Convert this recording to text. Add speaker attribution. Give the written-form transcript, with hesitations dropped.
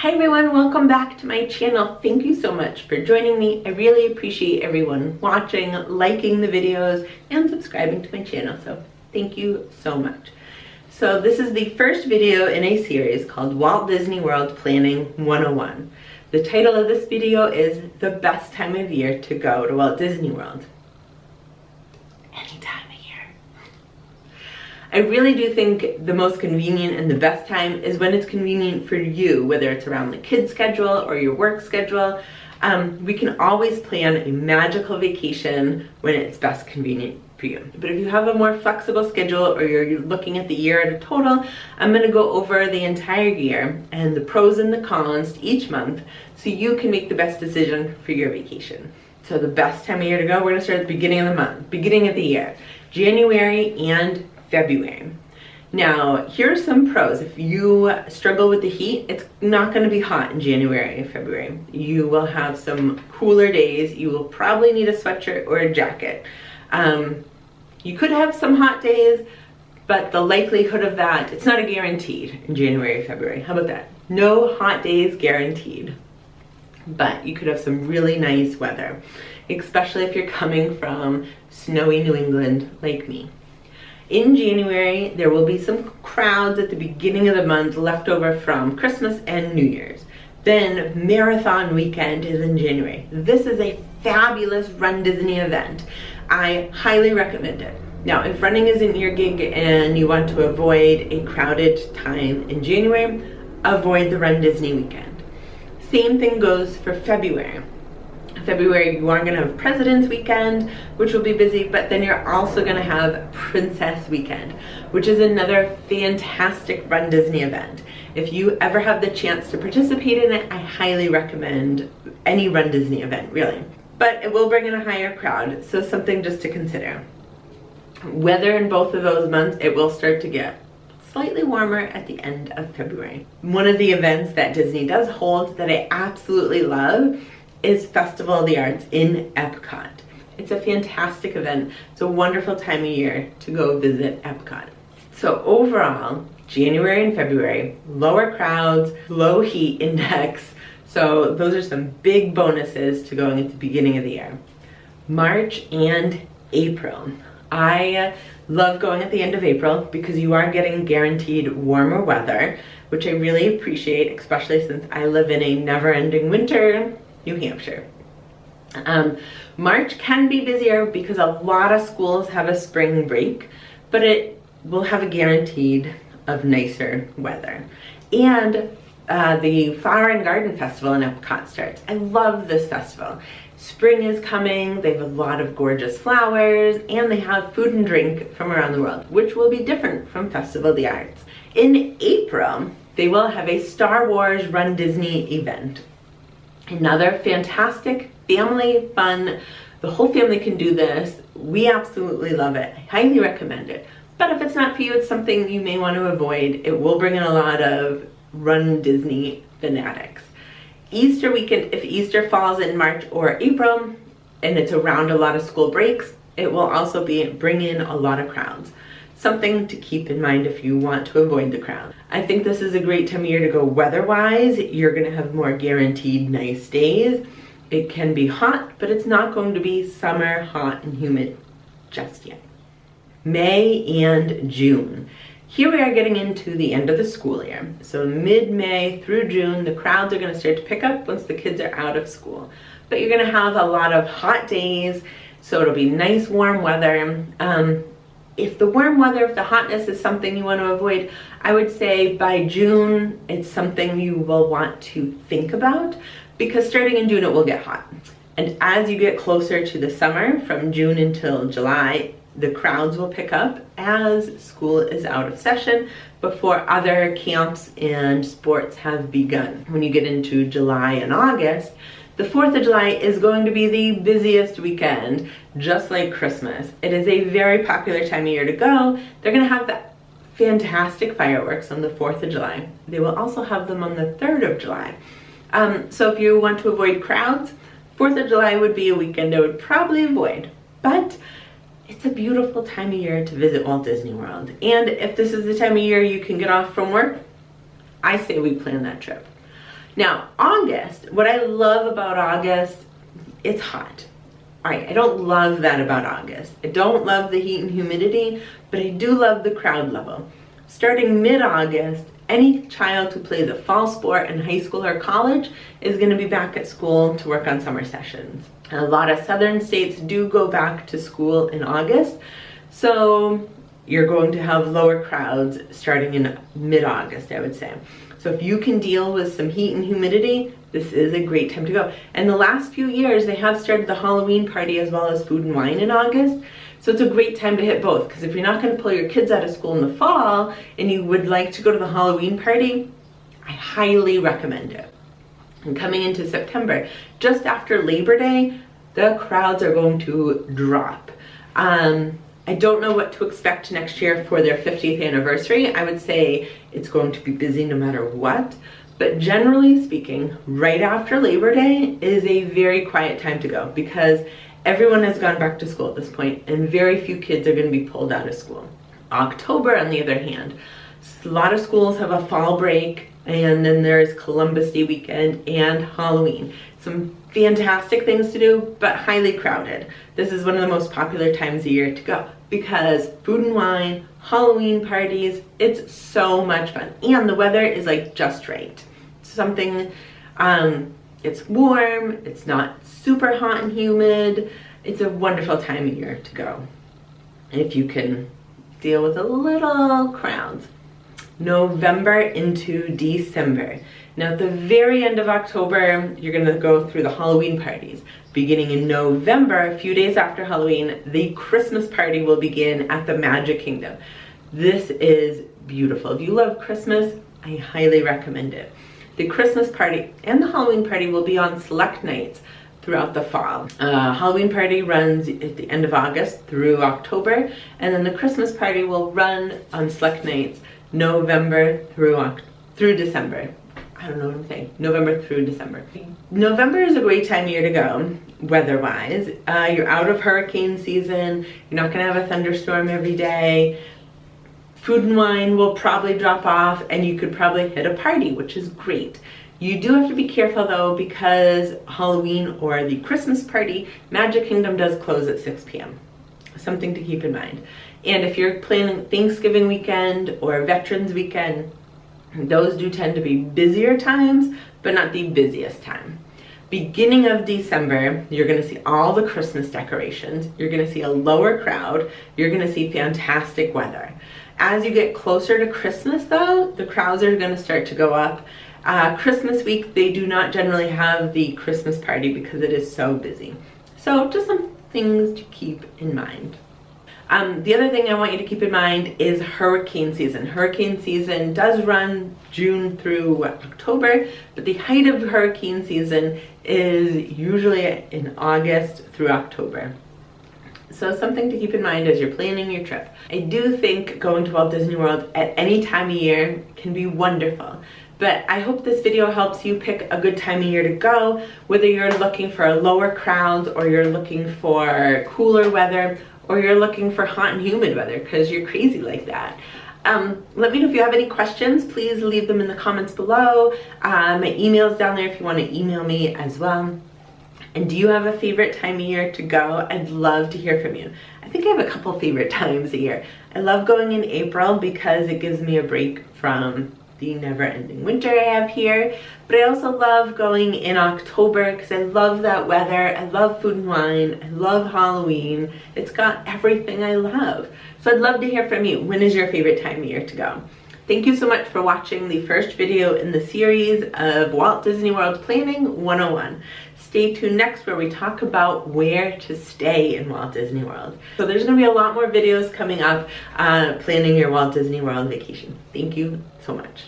Speaker 1: Hi everyone, welcome back to my channel. Thank you so much for joining me. I really appreciate everyone watching, liking the videos, and subscribing to my channel, so thank you so much. So this is the first video in a series called Walt Disney World Planning 101. The title of this video is The Best Time of Year to Go to Walt Disney World. Any time of year. I really do think the most convenient and the best time is when it's convenient for you, whether it's around the kids' schedule or your work schedule. We can always plan a magical vacation when it's best convenient for you. But if you have a more flexible schedule or you're looking at the year at a total, I'm going to go over the entire year and the pros and the cons to each month so you can make the best decision for your vacation. So the best time of year to go, we're going to start at the beginning of the month, beginning of the year, January and February. Now, here are some pros. If you struggle with the heat, it's not going to be hot in January and February. You will have some cooler days. You will probably need a sweatshirt or a jacket. You could have some hot days, but the likelihood of that, it's not a guaranteed in January or February. How about that? No hot days guaranteed. But you could have some really nice weather, especially if you're coming from snowy New England like me. In January, there will be some crowds at the beginning of the month left over from Christmas and New Year's. Then Marathon Weekend is in January. This is a fabulous Run Disney event. I highly recommend it. Now, if running isn't your gig and you want to avoid a crowded time in January, avoid the Run Disney Weekend. Same thing goes for February. February, you are going to have President's Weekend, which will be busy, but then you're also going to have Princess Weekend, which is another fantastic Run Disney event. If you ever have the chance to participate in it, I highly recommend any Run Disney event, really. But it will bring in a higher crowd, so something just to consider. Weather in both of those months, it will start to get slightly warmer at the end of February. One of the events that Disney does hold that I absolutely love is Festival of the Arts in Epcot. It's a fantastic event. It's a wonderful time of year to go visit Epcot. So overall, January and February, lower crowds, low heat index. So those are some big bonuses to going at the beginning of the year. March and April. I love going at the end of April because you are getting guaranteed warmer weather, which I really appreciate, especially since I live in a never-ending winter, New Hampshire. March can be busier because a lot of schools have a spring break, but it will have a guaranteed of nicer weather. And the Flower and Garden Festival in Epcot starts. I love this festival. Spring is coming, they have a lot of gorgeous flowers, and they have food and drink from around the world, which will be different from Festival of the Arts. In April, they will have a Star Wars Run Disney event. Another fantastic family fun. The whole family can do this. We absolutely love it. I highly recommend it. But if it's not for you, it's something you may want to avoid. It will bring in a lot of Run Disney fanatics. Easter weekend, if Easter falls in March or April and it's around a lot of school breaks, it will also bring in a lot of crowds. Something to keep in mind if you want to avoid the crowd. I think this is a great time of year to go weather-wise. You're going to have more guaranteed nice days. It can be hot, but it's not going to be summer, hot, and humid just yet. May and June. Here we are getting into the end of the school year. So mid-May through June, the crowds are going to start to pick up once the kids are out of school. But you're going to have a lot of hot days, so it'll be nice warm weather. If the warm weather, if the hotness is something you want to avoid, I would say by June, it's something you will want to think about because starting in June, it will get hot. And as you get closer to the summer, from June until July, the crowds will pick up as school is out of session before other camps and sports have begun. When you get into July and August, the 4th of July is going to be the busiest weekend, just like Christmas. It is a very popular time of year to go. They're going to have the fantastic fireworks on the 4th of July. They will also have them on the 3rd of July. So if you want to avoid crowds, 4th of July would be a weekend I would probably avoid. But it's a beautiful time of year to visit Walt Disney World. And if this is the time of year you can get off from work, I say we plan that trip. Now, August, what I love about August, it's hot. All right, I don't love that about August. I don't love the heat and humidity, but I do love the crowd level. Starting mid-August, any child who plays a fall sport in high school or college is going to be back at school to work on summer sessions. A lot of southern states do go back to school in August, so you're going to have lower crowds starting in mid-August, I would say. So if you can deal with some heat and humidity, this is a great time to go. And the last few years, they have started the Halloween party as well as food and wine in August. So it's a great time to hit both, because if you're not going to pull your kids out of school in the fall and you would like to go to the Halloween party, I highly recommend it. And coming into September, just after Labor Day, the crowds are going to drop. I don't know what to expect next year for their 50th anniversary. I would say it's going to be busy no matter what. But generally speaking, right after Labor Day is a very quiet time to go, because everyone has gone back to school at this point and very few kids are going to be pulled out of school. October, on the other hand, a lot of schools have a fall break, and then there's Columbus Day weekend and Halloween. Some fantastic things to do, but highly crowded. This is one of the most popular times of year to go, because food and wine, Halloween parties, it's so much fun. And the weather is like just right. Something, it's warm, it's not super hot and humid. It's a wonderful time of year to go, if you can deal with a little crowds. November into December. Now at the very end of October, you're gonna go through the Halloween parties. Beginning in November, a few days after Halloween, the Christmas party will begin at the Magic Kingdom. This is beautiful. If you love Christmas, I highly recommend it. The Christmas party and the Halloween party will be on select nights throughout the fall. Halloween party runs at the end of August through October, and then the Christmas party will run on select nights November through December. I don't know what I'm saying. November through December. November is a great time of year to go, weather-wise. You're out of hurricane season. You're not gonna have a thunderstorm every day. Food and wine will probably drop off, and you could probably hit a party, which is great. You do have to be careful though, because Halloween or the Christmas party, Magic Kingdom does close at 6 p.m. Something to keep in mind. And if you're planning Thanksgiving weekend or Veterans weekend, those do tend to be busier times, but not the busiest time. Beginning of December, you're gonna see all the Christmas decorations. You're gonna see a lower crowd. You're gonna see fantastic weather. As you get closer to Christmas though, the crowds are gonna start to go up. Christmas week, they do not generally have the Christmas party because it is so busy. So just some things to keep in mind. The other thing I want you to keep in mind is hurricane season. Hurricane season does run June through October, but the height of hurricane season is usually in August through October. So something to keep in mind as you're planning your trip. I do think going to Walt Disney World at any time of year can be wonderful. But I hope this video helps you pick a good time of year to go, whether you're looking for lower crowds or you're looking for cooler weather, or you're looking for hot and humid weather because you're crazy like that. Let me know if you have any questions. Please leave them in the comments below. My email's down there if you want to email me as well. And do you have a favorite time of year to go? I'd love to hear from you. I think I have a couple favorite times a year. I love going in April because it gives me a break from the never-ending winter I have here, but I also love going in October because I love that weather. I love food and wine. I love Halloween. It's got everything I love. So I'd love to hear from you. When is your favorite time of year to go? Thank you so much for watching the first video in the series of Walt Disney World Planning 101. Stay tuned next where we talk about where to stay in Walt Disney World. So there's going to be a lot more videos coming up planning your Walt Disney World vacation. Thank you so much.